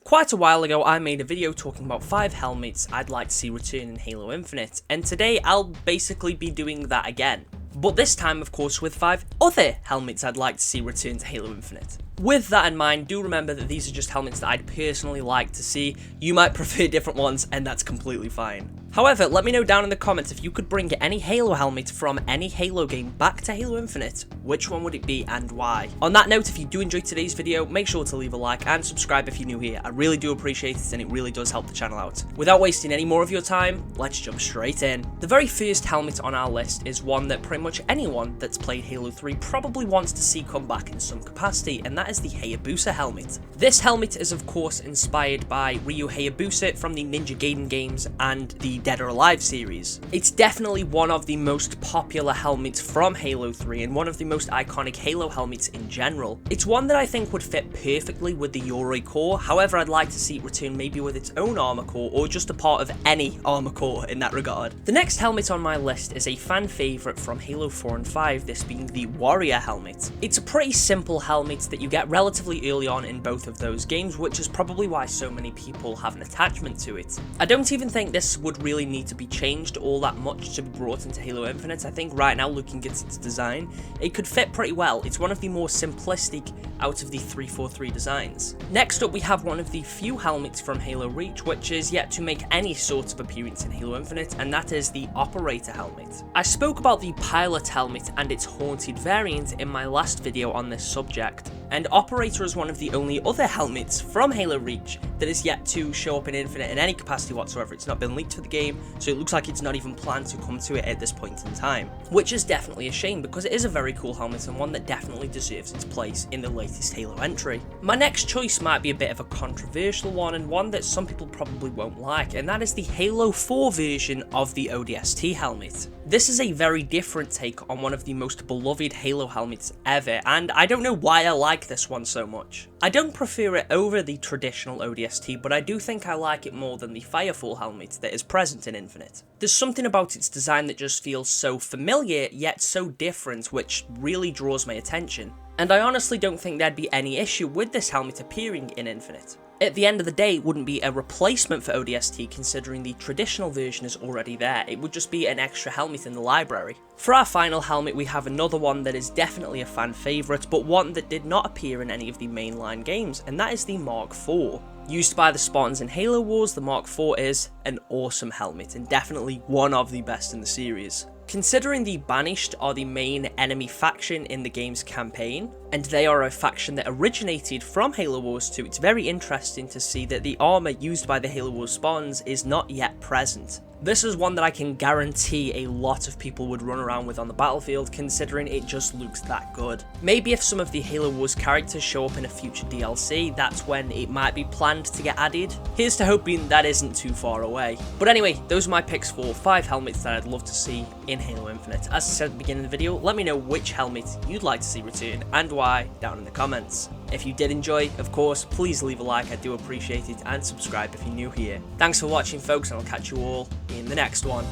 Quite a while ago, I made a video talking about 5 helmets I'd like to see return in Halo Infinite, and today I'll basically be doing that again. But this time, of course, with 5 other helmets I'd like to see return to Halo Infinite. With that in mind, do remember that these are just helmets that I'd personally like to see. You might prefer different ones, and that's completely fine. However, let me know down in the comments if you could bring any Halo helmet from any Halo game back to Halo Infinite, which one would it be and why? On that note, if you do enjoy today's video, make sure to leave a like and subscribe if you're new here. I really do appreciate it and it really does help the channel out. Without wasting any more of your time, let's jump straight in. The very first helmet on our list is one that pretty much anyone that's played Halo 3 probably wants to see come back in some capacity, and that is the Hayabusa helmet. This helmet is of course inspired by Ryu Hayabusa from the Ninja Gaiden games and the Dead or Alive series. It's definitely one of the most popular helmets from Halo 3 and one of the most iconic Halo helmets in general. It's one that I think would fit perfectly with the Yoroi core, however I'd like to see it return maybe with its own armor core or just a part of any armor core in that regard. The next helmet on my list is a fan favourite from Halo 4 and 5, this being the Warrior helmet. It's a pretty simple helmet that you get relatively early on in both of those games, which is probably why so many people have an attachment to it. I don't even think this would really need to be changed all that much to be brought into Halo Infinite. I think right now, looking at its design, it could fit pretty well. It's one of the more simplistic out of the 343 designs. Next up, we have one of the few helmets from Halo Reach which is yet to make any sort of appearance in Halo Infinite, and that is the Operator helmet. I spoke about the Pilot helmet and its haunted variant in my last video on this subject, and Operator is one of the only other helmets from Halo Reach that is yet to show up in Infinite in any capacity whatsoever. It's not been leaked for the game, so it looks like it's not even planned to come to it at this point in time, which is definitely a shame because it is a very cool helmet and one that definitely deserves its place in the latest Halo entry. My next choice might be a bit of a controversial one and one that some people probably won't like, and that is the Halo 4 version of the ODST helmet. This is a very different take on one of the most beloved Halo helmets ever, and I don't know why I like this one so much. I don't prefer it over the traditional ODST, but I do think I like it more than the Firefall helmet that is present in Infinite. There's something about its design that just feels so familiar, yet so different, which really draws my attention. And I honestly don't think there'd be any issue with this helmet appearing in Infinite. At the end of the day, it wouldn't be a replacement for ODST considering the traditional version is already there. It would just be an extra helmet in the library. For our final helmet, we have another one that is definitely a fan favourite, but one that did not appear in any of the mainline games, and that is the Mark IV. Used by the Spartans in Halo Wars, the Mark IV is an awesome helmet and definitely one of the best in the series. Considering the Banished are the main enemy faction in the game's campaign, and they are a faction that originated from Halo Wars 2, it's very interesting to see that the armor used by the Halo Wars Spartans is not yet present. This is one that I can guarantee a lot of people would run around with on the battlefield, considering it just looks that good. Maybe if some of the Halo Wars characters show up in a future DLC, that's when it might be planned to get added. Here's to hoping that isn't too far away. But anyway, those are my picks for 5 helmets that I'd love to see in Halo Infinite. As I said at the beginning of the video, let me know which helmet you'd like to see return and why down in the comments. If you did enjoy, of course, please leave a like, I do appreciate it, and subscribe if you're new here. Thanks for watching folks, and I'll catch you all in the next one.